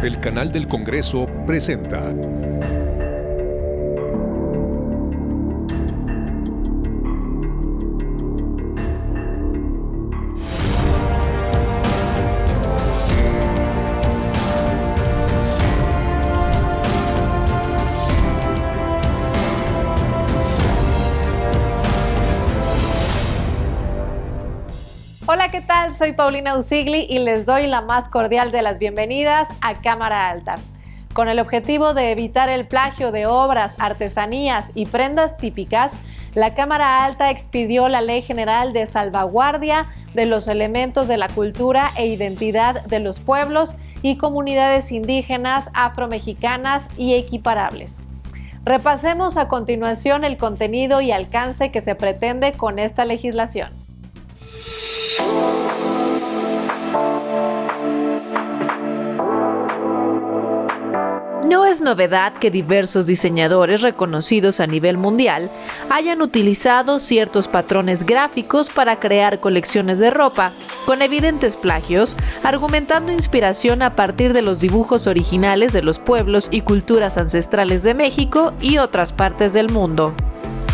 El Canal del Congreso presenta Hola, ¿qué tal? Soy Paulina Usigli y les doy la más cordial de las bienvenidas a Cámara Alta. Con el objetivo de evitar el plagio de obras, artesanías y prendas típicas, la Cámara Alta expidió la Ley General de Salvaguardia de los Elementos de la Cultura e Identidad de los Pueblos y Comunidades Indígenas, Afromexicanas y Equiparables. Repasemos a continuación el contenido y alcance que se pretende con esta legislación. No es novedad que diversos diseñadores reconocidos a nivel mundial hayan utilizado ciertos patrones gráficos para crear colecciones de ropa, con evidentes plagios, argumentando inspiración a partir de los dibujos originales de los pueblos y culturas ancestrales de México y otras partes del mundo.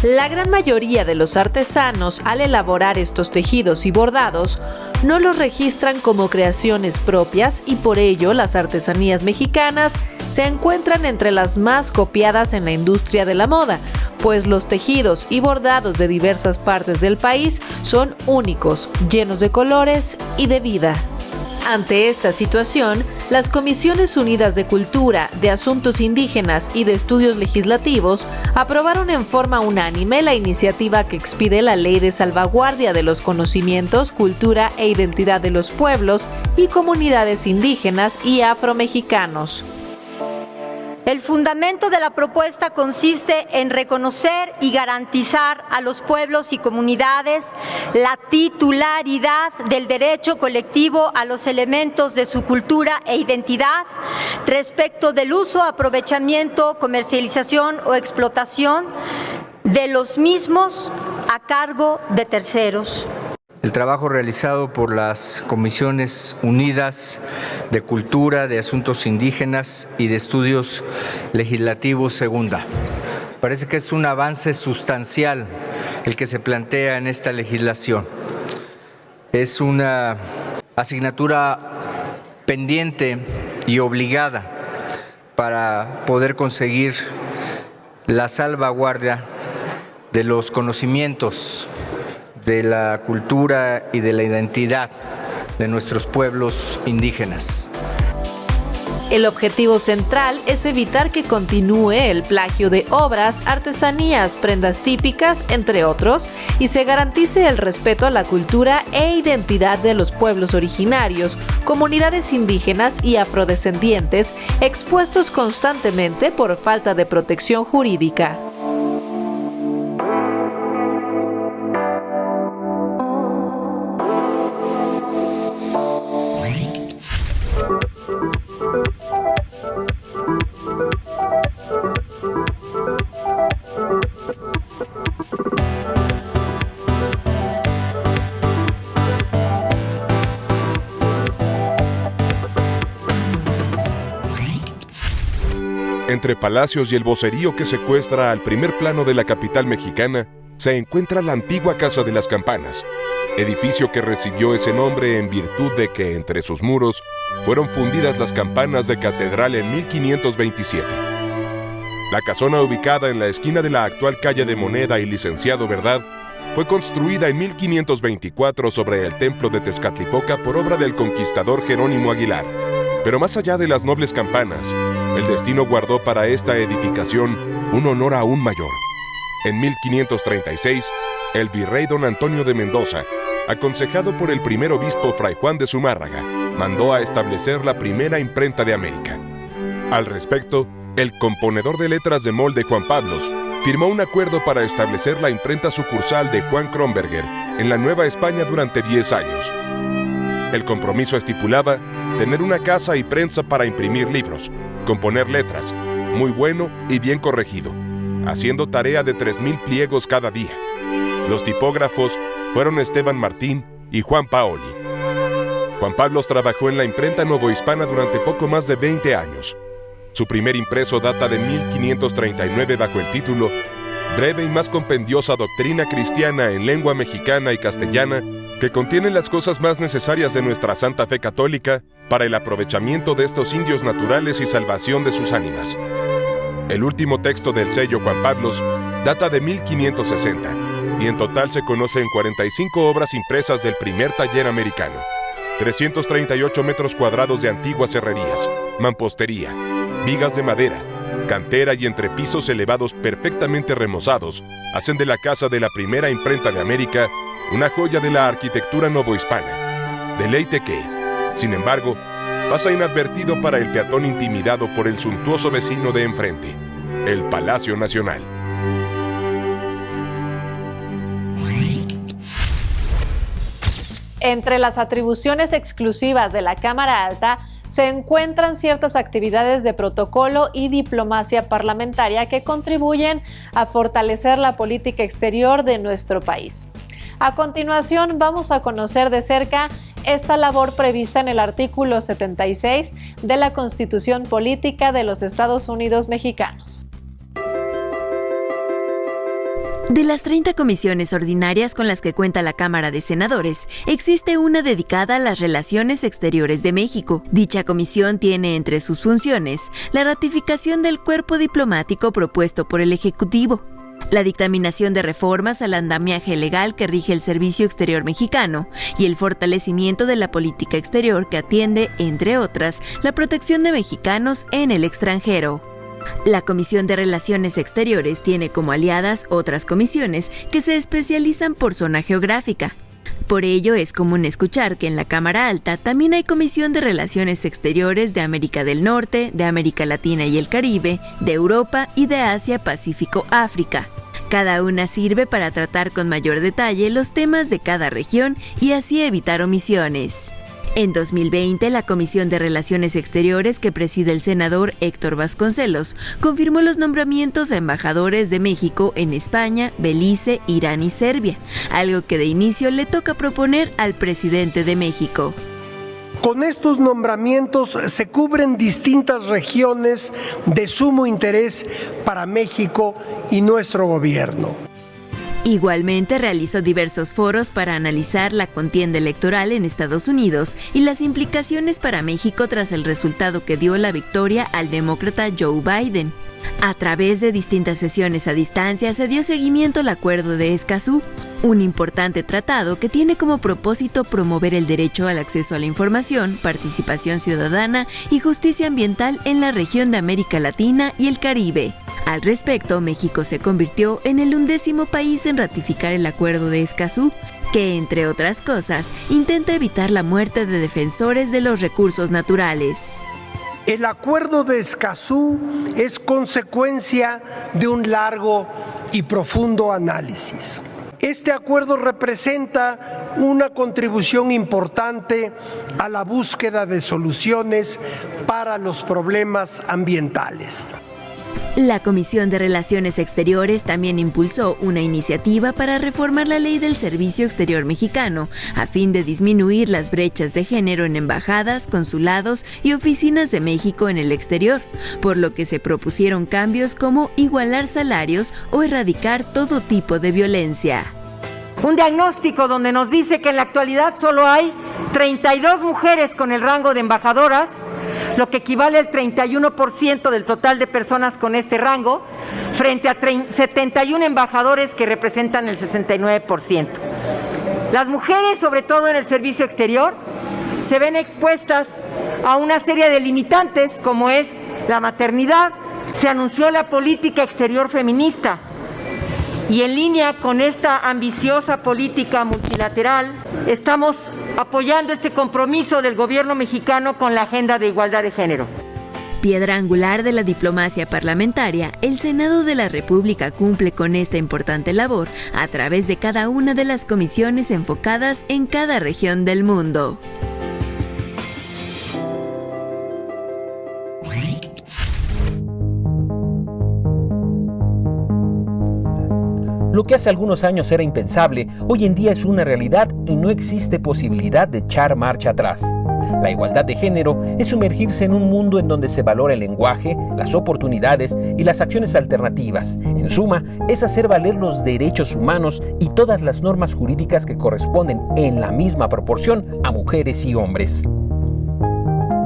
La gran mayoría de los artesanos, al elaborar estos tejidos y bordados, no los registran como creaciones propias y por ello las artesanías mexicanas se encuentran entre las más copiadas en la industria de la moda, pues los tejidos y bordados de diversas partes del país son únicos, llenos de colores y de vida. Ante esta situación, las Comisiones Unidas de Cultura, de Asuntos Indígenas y de Estudios Legislativos aprobaron en forma unánime la iniciativa que expide la Ley de Salvaguardia de los Conocimientos, Cultura e Identidad de los Pueblos y Comunidades Indígenas y Afromexicanos. El fundamento de la propuesta consiste en reconocer y garantizar a los pueblos y comunidades la titularidad del derecho colectivo a los elementos de su cultura e identidad respecto del uso, aprovechamiento, comercialización o explotación de los mismos a cargo de terceros. El trabajo realizado por las Comisiones Unidas de Cultura, de Asuntos Indígenas y de Estudios Legislativos Segunda. Parece que es un avance sustancial el que se plantea en esta legislación. Es una asignatura pendiente y obligada para poder conseguir la salvaguardia de los conocimientos de la cultura y de la identidad de nuestros pueblos indígenas. El objetivo central es evitar que continúe el plagio de obras, artesanías, prendas típicas, entre otros, y se garantice el respeto a la cultura e identidad de los pueblos originarios, comunidades indígenas y afrodescendientes expuestos constantemente por falta de protección jurídica. Entre Palacios y el vocerío que secuestra al primer plano de la capital mexicana, se encuentra la antigua Casa de las Campanas, edificio que recibió ese nombre en virtud de que entre sus muros fueron fundidas las campanas de catedral en 1527. La casona, ubicada en la esquina de la actual calle de Moneda y Licenciado Verdad, fue construida en 1524 sobre el templo de Tezcatlipoca por obra del conquistador Jerónimo Aguilar. Pero más allá de las nobles campanas, el destino guardó para esta edificación un honor aún mayor. En 1536, el virrey don Antonio de Mendoza, aconsejado por el primer obispo Fray Juan de Zumárraga, mandó a establecer la primera imprenta de América. Al respecto, el componedor de letras de molde Juan Pablos firmó un acuerdo para establecer la imprenta sucursal de Juan Kronberger en la Nueva España durante 10 años. El compromiso estipulaba tener una casa y prensa para imprimir libros, componer letras, muy bueno y bien corregido, haciendo tarea de 3,000 pliegos cada día. Los tipógrafos fueron Esteban Martín y Juan Paoli. Juan Pablos trabajó en la imprenta novohispana durante poco más de 20 años. Su primer impreso data de 1539 bajo el título Breve y más compendiosa doctrina cristiana en lengua mexicana y castellana, que contiene las cosas más necesarias de nuestra santa fe católica para el aprovechamiento de estos indios naturales y salvación de sus ánimas. El último texto del sello Juan Pablos data de 1560, y en total se conocen 45 obras impresas del primer taller americano, 338 metros cuadrados de antiguas herrerías, mampostería, vigas de madera, cantera y entrepisos elevados perfectamente remozados hacen de la casa de la primera imprenta de América una joya de la arquitectura novohispana. Deleite que, sin embargo, pasa inadvertido para el peatón intimidado por el suntuoso vecino de enfrente, el Palacio Nacional. Entre las atribuciones exclusivas de la Cámara Alta se encuentran ciertas actividades de protocolo y diplomacia parlamentaria que contribuyen a fortalecer la política exterior de nuestro país. A continuación, vamos a conocer de cerca esta labor prevista en el artículo 76 de la Constitución Política de los Estados Unidos Mexicanos. De las 30 comisiones ordinarias con las que cuenta la Cámara de Senadores, existe una dedicada a las relaciones exteriores de México. Dicha comisión tiene entre sus funciones la ratificación del cuerpo diplomático propuesto por el Ejecutivo, la dictaminación de reformas al andamiaje legal que rige el Servicio Exterior Mexicano y el fortalecimiento de la política exterior que atiende, entre otras, la protección de mexicanos en el extranjero. La Comisión de Relaciones Exteriores tiene como aliadas otras comisiones que se especializan por zona geográfica. Por ello es común escuchar que en la Cámara Alta también hay Comisión de Relaciones Exteriores de América del Norte, de América Latina y el Caribe, de Europa y de Asia, Pacífico, África. Cada una sirve para tratar con mayor detalle los temas de cada región y así evitar omisiones. En 2020, la Comisión de Relaciones Exteriores que preside el senador Héctor Vasconcelos confirmó los nombramientos a embajadores de México en España, Belice, Irán y Serbia, algo que de inicio le toca proponer al presidente de México. Con estos nombramientos se cubren distintas regiones de sumo interés para México y nuestro gobierno. Igualmente realizó diversos foros para analizar la contienda electoral en Estados Unidos y las implicaciones para México tras el resultado que dio la victoria al demócrata Joe Biden. A través de distintas sesiones a distancia se dio seguimiento al Acuerdo de Escazú, un importante tratado que tiene como propósito promover el derecho al acceso a la información, participación ciudadana y justicia ambiental en la región de América Latina y el Caribe. Al respecto, México se convirtió en el 11º país en ratificar el Acuerdo de Escazú, que, entre otras cosas, intenta evitar la muerte de defensores de los recursos naturales. El Acuerdo de Escazú es consecuencia de un largo y profundo análisis. Este acuerdo representa una contribución importante a la búsqueda de soluciones para los problemas ambientales. La Comisión de Relaciones Exteriores también impulsó una iniciativa para reformar la ley del Servicio Exterior Mexicano, a fin de disminuir las brechas de género en embajadas, consulados y oficinas de México en el exterior, por lo que se propusieron cambios como igualar salarios o erradicar todo tipo de violencia. Un diagnóstico donde nos dice que en la actualidad solo hay 32 mujeres con el rango de embajadoras, lo que equivale al 31% del total de personas con este rango, frente a 71 embajadores que representan el 69%. Las mujeres, sobre todo en el servicio exterior, se ven expuestas a una serie de limitantes como es la maternidad. Se anunció la política exterior feminista y en línea con esta ambiciosa política multilateral estamos apoyando este compromiso del gobierno mexicano con la agenda de igualdad de género. Piedra angular de la diplomacia parlamentaria, el Senado de la República cumple con esta importante labor a través de cada una de las comisiones enfocadas en cada región del mundo. Lo que hace algunos años era impensable, hoy en día es una realidad y no existe posibilidad de echar marcha atrás. La igualdad de género es sumergirse en un mundo en donde se valora el lenguaje, las oportunidades y las acciones alternativas. En suma, es hacer valer los derechos humanos y todas las normas jurídicas que corresponden en la misma proporción a mujeres y hombres.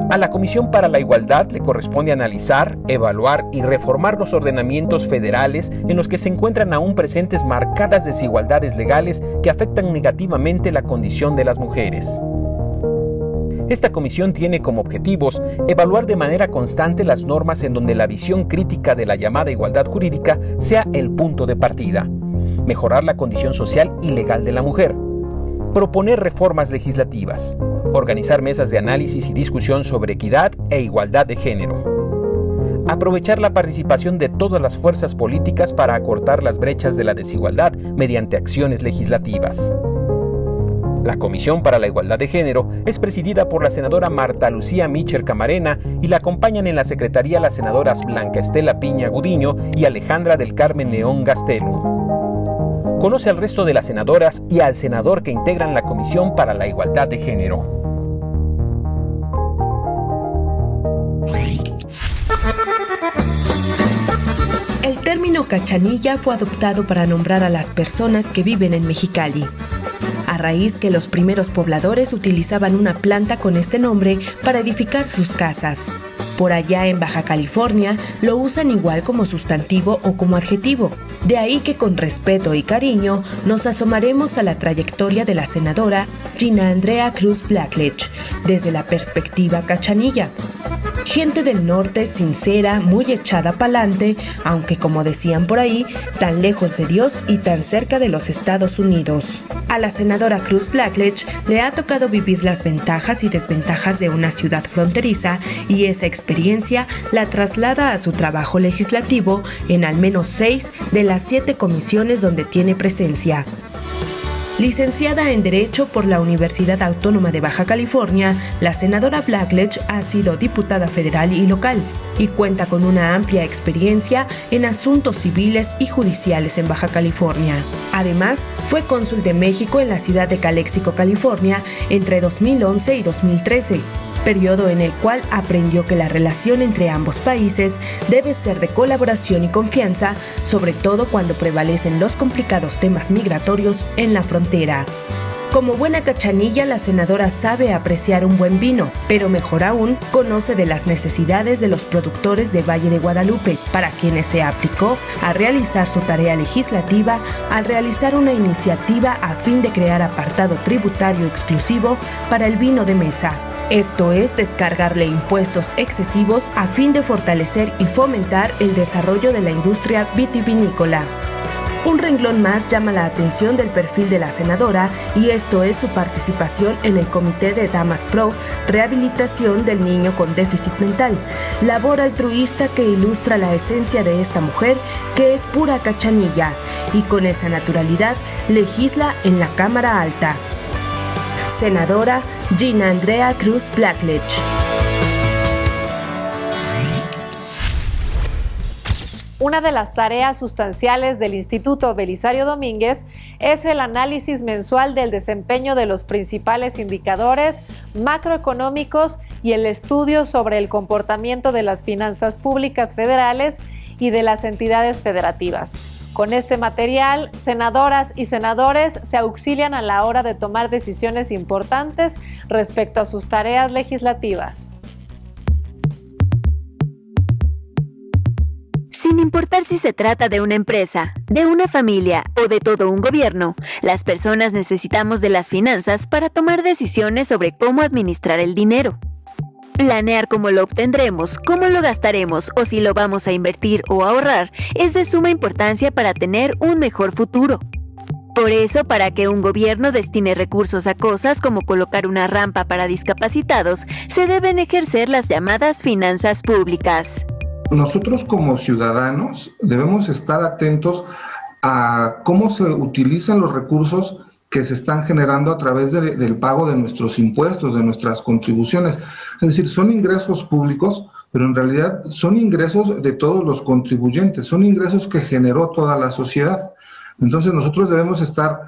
A la Comisión para la Igualdad le corresponde analizar, evaluar y reformar los ordenamientos federales en los que se encuentran aún presentes marcadas desigualdades legales que afectan negativamente la condición de las mujeres. Esta comisión tiene como objetivos evaluar de manera constante las normas en donde la visión crítica de la llamada igualdad jurídica sea el punto de partida, mejorar la condición social y legal de la mujer, proponer reformas legislativas, organizar mesas de análisis y discusión sobre equidad e igualdad de género, aprovechar la participación de todas las fuerzas políticas para acortar las brechas de la desigualdad mediante acciones legislativas. La Comisión para la Igualdad de Género es presidida por la senadora Marta Lucía Micher Camarena y la acompañan en la secretaría las senadoras Blanca Estela Piña Gudiño y Alejandra del Carmen León Gastelum. Conoce al resto de las senadoras y al senador que integran la Comisión para la Igualdad de Género. El término cachanilla fue adoptado para nombrar a las personas que viven en Mexicali, a raíz que los primeros pobladores utilizaban una planta con este nombre para edificar sus casas. Por allá en Baja California lo usan igual como sustantivo o como adjetivo. De ahí que con respeto y cariño nos asomaremos a la trayectoria de la senadora Gina Andrea Cruz Blackledge desde la perspectiva cachanilla. Gente del norte sincera, muy echada pa'lante, aunque como decían por ahí, tan lejos de Dios y tan cerca de los Estados Unidos. A la senadora Cruz Blackledge le ha tocado vivir las ventajas y desventajas de una ciudad fronteriza y esa experiencia la traslada a su trabajo legislativo en al menos 6 de las 7 comisiones donde tiene presencia. Licenciada en Derecho por la Universidad Autónoma de Baja California, la senadora Blackledge ha sido diputada federal y local y cuenta con una amplia experiencia en asuntos civiles y judiciales en Baja California. Además, fue cónsul de México en la ciudad de Calexico, California, entre 2011 y 2013. Periodo en el cual aprendió que la relación entre ambos países debe ser de colaboración y confianza, sobre todo cuando prevalecen los complicados temas migratorios en la frontera. Como buena cachanilla, la senadora sabe apreciar un buen vino, pero mejor aún, conoce de las necesidades de los productores de Valle de Guadalupe, para quienes se aplicó a realizar su tarea legislativa al realizar una iniciativa a fin de crear apartado tributario exclusivo para el vino de mesa. Esto es descargarle impuestos excesivos a fin de fortalecer y fomentar el desarrollo de la industria vitivinícola. Un renglón más llama la atención del perfil de la senadora y esto es su participación en el Comité de Damas Pro Rehabilitación del Niño con Déficit Mental, labor altruista que ilustra la esencia de esta mujer que es pura cachanilla y con esa naturalidad legisla en la Cámara Alta. Senadora Gina Andrea Cruz Blackledge. Una de las tareas sustanciales del Instituto Belisario Domínguez es el análisis mensual del desempeño de los principales indicadores macroeconómicos y el estudio sobre el comportamiento de las finanzas públicas federales y de las entidades federativas. Con este material, senadoras y senadores se auxilian a la hora de tomar decisiones importantes respecto a sus tareas legislativas. Sin importar si se trata de una empresa, de una familia o de todo un gobierno, las personas necesitamos de las finanzas para tomar decisiones sobre cómo administrar el dinero. Planear cómo lo obtendremos, cómo lo gastaremos o si lo vamos a invertir o ahorrar es de suma importancia para tener un mejor futuro. Por eso, para que un gobierno destine recursos a cosas como colocar una rampa para discapacitados, se deben ejercer las llamadas finanzas públicas. Nosotros como ciudadanos debemos estar atentos a cómo se utilizan los recursos que se están generando a través del pago de nuestros impuestos, de nuestras contribuciones. Es decir, son ingresos públicos, pero en realidad son ingresos de todos los contribuyentes, son ingresos que generó toda la sociedad. Entonces nosotros debemos estar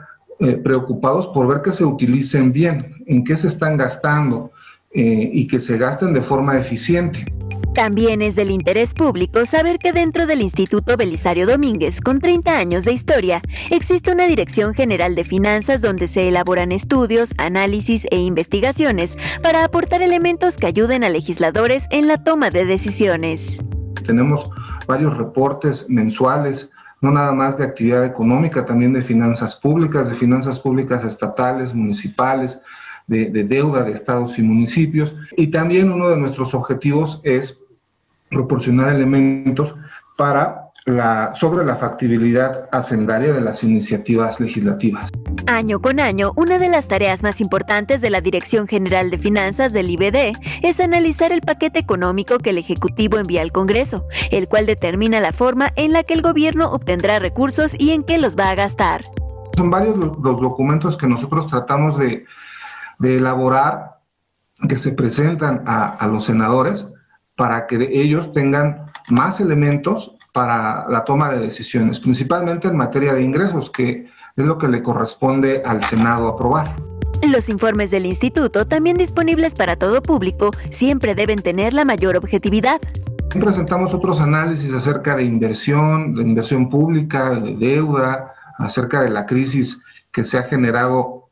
preocupados por ver que se utilicen bien, en qué se están gastando y que se gasten de forma eficiente. También es del interés público saber que dentro del Instituto Belisario Domínguez, con 30 años de historia, existe una Dirección General de Finanzas donde se elaboran estudios, análisis e investigaciones para aportar elementos que ayuden a legisladores en la toma de decisiones. Tenemos varios reportes mensuales, no nada más de actividad económica, también de finanzas públicas estatales, municipales, de deuda de estados y municipios. Y también uno de nuestros objetivos es proporcionar elementos sobre la factibilidad hacendaria de las iniciativas legislativas. Año con año, una de las tareas más importantes de la Dirección General de Finanzas del IBD es analizar el paquete económico que el Ejecutivo envía al Congreso, el cual determina la forma en la que el gobierno obtendrá recursos y en qué los va a gastar. Son varios los documentos que nosotros tratamos de elaborar, que se presentan a los senadores para que ellos tengan más elementos para la toma de decisiones, principalmente en materia de ingresos, que es lo que le corresponde al Senado aprobar. Los informes del instituto, también disponibles para todo público, siempre deben tener la mayor objetividad. Presentamos otros análisis acerca de inversión pública, de deuda, acerca de la crisis que se ha generado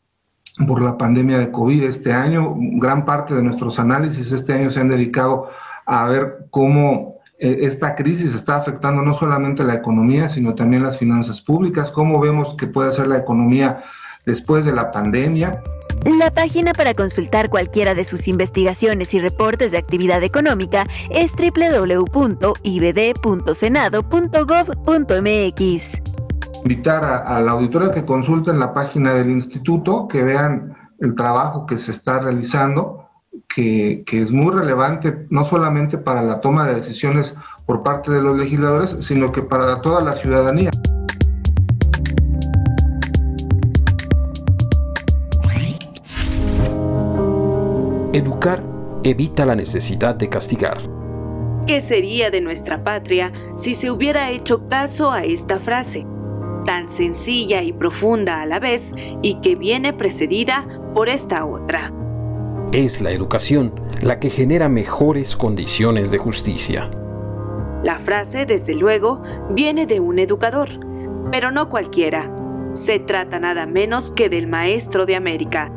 por la pandemia de COVID este año. Gran parte de nuestros análisis este año se han dedicado a ver cómo esta crisis está afectando no solamente la economía, sino también las finanzas públicas, cómo vemos que puede ser la economía después de la pandemia. La página para consultar cualquiera de sus investigaciones y reportes de actividad económica es www.ibd.senado.gov.mx. Invitar a la auditoría que consulten la página del instituto, que vean el trabajo que se está realizando, que es muy relevante no solamente para la toma de decisiones por parte de los legisladores, sino que para toda la ciudadanía. Educar evita la necesidad de castigar. ¿Qué sería de nuestra patria si se hubiera hecho caso a esta frase, tan sencilla y profunda a la vez, y que viene precedida por esta otra? Es la educación la que genera mejores condiciones de justicia. La frase, desde luego, viene de un educador, pero no cualquiera. Se trata nada menos que del maestro de América,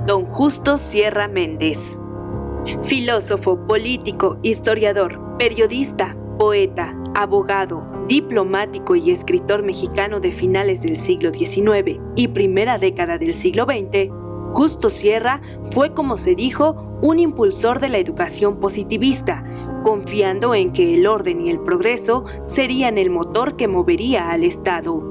don Justo Sierra Méndez. Filósofo, político, historiador, periodista, poeta, abogado, diplomático y escritor mexicano de finales del siglo XIX y primera década del siglo XX, Justo Sierra fue, como se dijo, un impulsor de la educación positivista, confiando en que el orden y el progreso serían el motor que movería al Estado.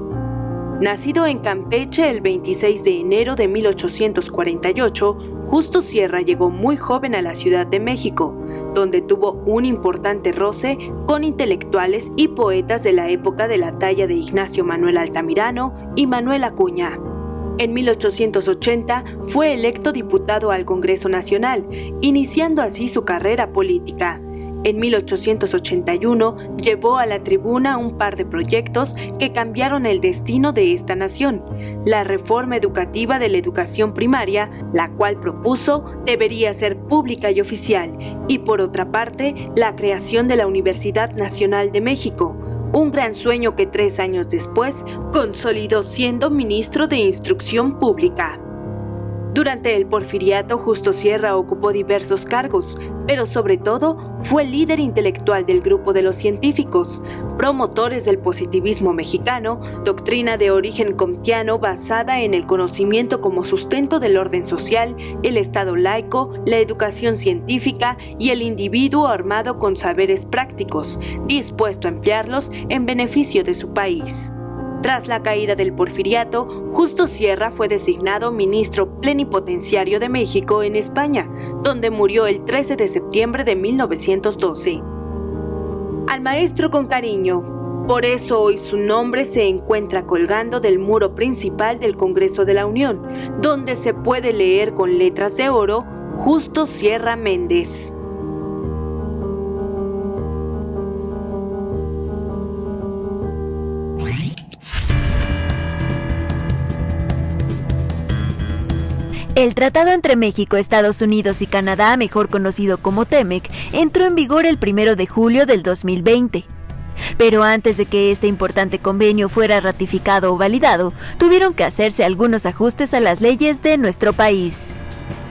Nacido en Campeche el 26 de enero de 1848, Justo Sierra llegó muy joven a la Ciudad de México, donde tuvo un importante roce con intelectuales y poetas de la época de la talla de Ignacio Manuel Altamirano y Manuel Acuña. En 1880 fue electo diputado al Congreso Nacional, iniciando así su carrera política. En 1881 llevó a la tribuna un par de proyectos que cambiaron el destino de esta nación. La reforma educativa de la educación primaria, la cual propuso debería ser pública y oficial, y por otra parte, la creación de la Universidad Nacional de México, un gran sueño que 3 años después consolidó siendo ministro de Instrucción Pública. Durante el Porfiriato, Justo Sierra ocupó diversos cargos, pero sobre todo fue líder intelectual del grupo de los científicos, promotores del positivismo mexicano, doctrina de origen comtiano basada en el conocimiento como sustento del orden social, el Estado laico, la educación científica y el individuo armado con saberes prácticos, dispuesto a emplearlos en beneficio de su país. Tras la caída del Porfiriato, Justo Sierra fue designado ministro plenipotenciario de México en España, donde murió el 13 de septiembre de 1912. Al maestro con cariño, por eso hoy su nombre se encuentra colgando del muro principal del Congreso de la Unión, donde se puede leer con letras de oro Justo Sierra Méndez. El tratado entre México, Estados Unidos y Canadá, mejor conocido como TEMEC, entró en vigor el 1 de julio del 2020. Pero antes de que este importante convenio fuera ratificado o validado, tuvieron que hacerse algunos ajustes a las leyes de nuestro país.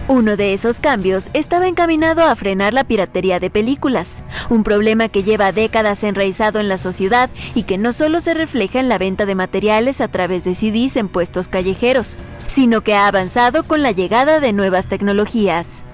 Uno de esos cambios estaba encaminado a frenar la piratería de películas, un problema que lleva décadas enraizado en la sociedad y que no solo se refleja en la venta de materiales a través de CDs en puestos callejeros, sino que ha avanzado con la llegada de nuevas tecnologías.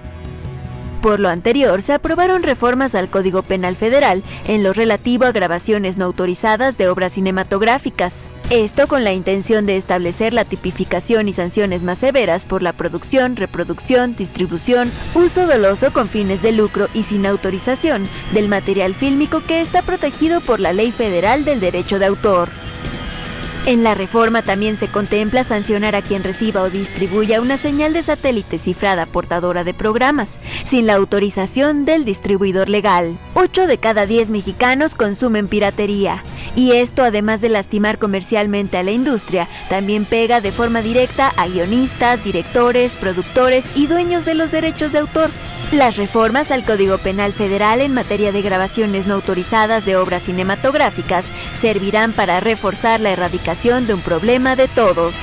Por lo anterior, se aprobaron reformas al Código Penal Federal en lo relativo a grabaciones no autorizadas de obras cinematográficas. Esto con la intención de establecer la tipificación y sanciones más severas por la producción, reproducción, distribución, uso doloso con fines de lucro y sin autorización del material fílmico que está protegido por la Ley Federal del Derecho de Autor. En la reforma también se contempla sancionar a quien reciba o distribuya una señal de satélite cifrada portadora de programas, sin la autorización del distribuidor legal. 8 de cada 10 mexicanos consumen piratería, y esto, además de lastimar comercialmente a la industria, también pega de forma directa a guionistas, directores, productores y dueños de los derechos de autor. Las reformas al Código Penal Federal en materia de grabaciones no autorizadas de obras cinematográficas servirán para reforzar la erradicación de un problema de todos.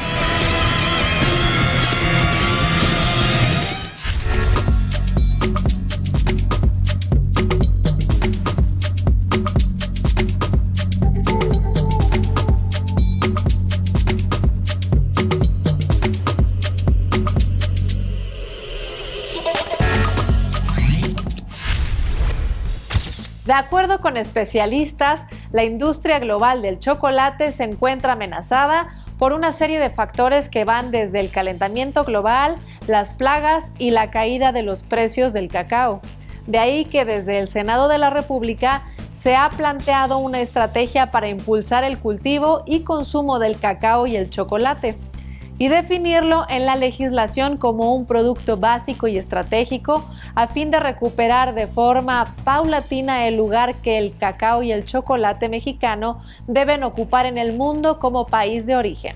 De acuerdo con especialistas, la industria global del chocolate se encuentra amenazada por una serie de factores que van desde el calentamiento global, las plagas y la caída de los precios del cacao. De ahí que desde el Senado de la República se ha planteado una estrategia para impulsar el cultivo y consumo del cacao y el chocolate, y definirlo en la legislación como un producto básico y estratégico a fin de recuperar de forma paulatina el lugar que el cacao y el chocolate mexicano deben ocupar en el mundo como país de origen.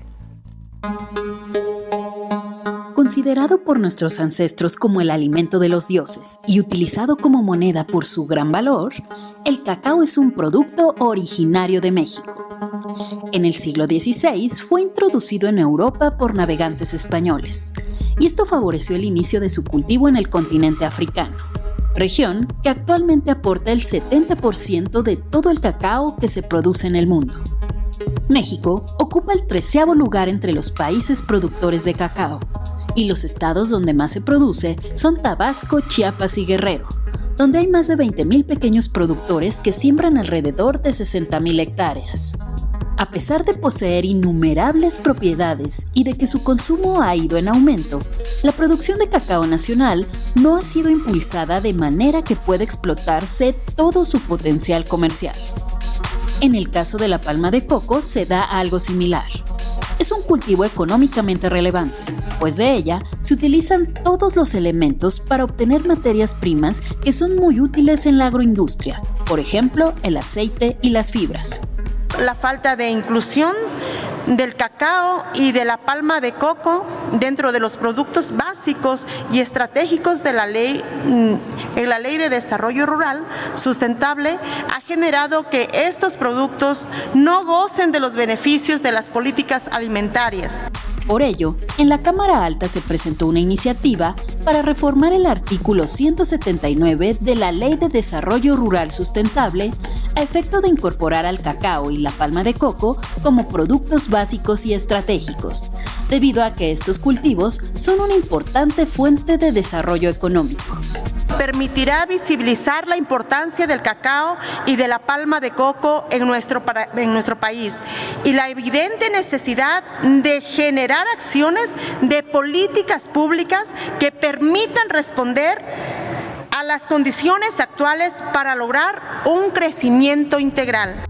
Considerado por nuestros ancestros como el alimento de los dioses y utilizado como moneda por su gran valor, el cacao es un producto originario de México. En el siglo XVI fue introducido en Europa por navegantes españoles, y esto favoreció el inicio de su cultivo en el continente africano, región que actualmente aporta el 70% de todo el cacao que se produce en el mundo. México ocupa el 13º lugar entre los países productores de cacao, y los estados donde más se produce son Tabasco, Chiapas y Guerrero, donde hay más de 20,000 pequeños productores que siembran alrededor de 60,000 hectáreas. A pesar de poseer innumerables propiedades y de que su consumo ha ido en aumento, la producción de cacao nacional no ha sido impulsada de manera que pueda explotarse todo su potencial comercial. En el caso de la palma de coco se da algo similar. Es un cultivo económicamente relevante, pues de ella se utilizan todos los elementos para obtener materias primas que son muy útiles en la agroindustria, por ejemplo, el aceite y las fibras. La falta de inclusión del cacao y de la palma de coco dentro de los productos básicos y estratégicos de la ley, en la Ley de Desarrollo Rural Sustentable, ha generado que estos productos no gocen de los beneficios de las políticas alimentarias. Por ello, en la Cámara Alta se presentó una iniciativa para reformar el artículo 179 de la Ley de Desarrollo Rural Sustentable a efecto de incorporar al cacao y la palma de coco como productos básicos y estratégicos, debido a que estos cultivos son una importante fuente de desarrollo económico. Permitirá visibilizar la importancia del cacao y de la palma de coco en nuestro país y la evidente necesidad de generar acciones de políticas públicas que permitan responder a las condiciones actuales para lograr un crecimiento integral.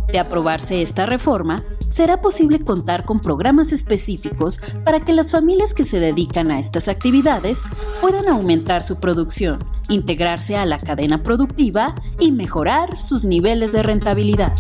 De aprobarse esta reforma, será posible contar con programas específicos para que las familias que se dedican a estas actividades puedan aumentar su producción, integrarse a la cadena productiva y mejorar sus niveles de rentabilidad.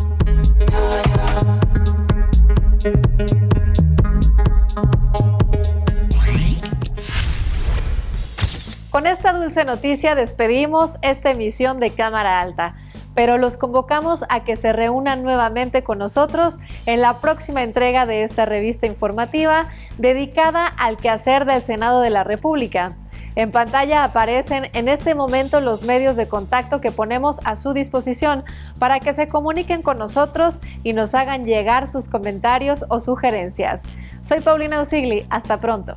Con esta dulce noticia despedimos esta emisión de Cámara Alta, pero los convocamos a que se reúnan nuevamente con nosotros en la próxima entrega de esta revista informativa dedicada al quehacer del Senado de la República. En pantalla aparecen en este momento los medios de contacto que ponemos a su disposición para que se comuniquen con nosotros y nos hagan llegar sus comentarios o sugerencias. Soy Paulina Usigli, hasta pronto.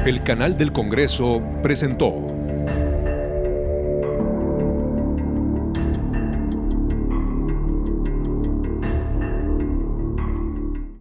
El canal del Congreso presentó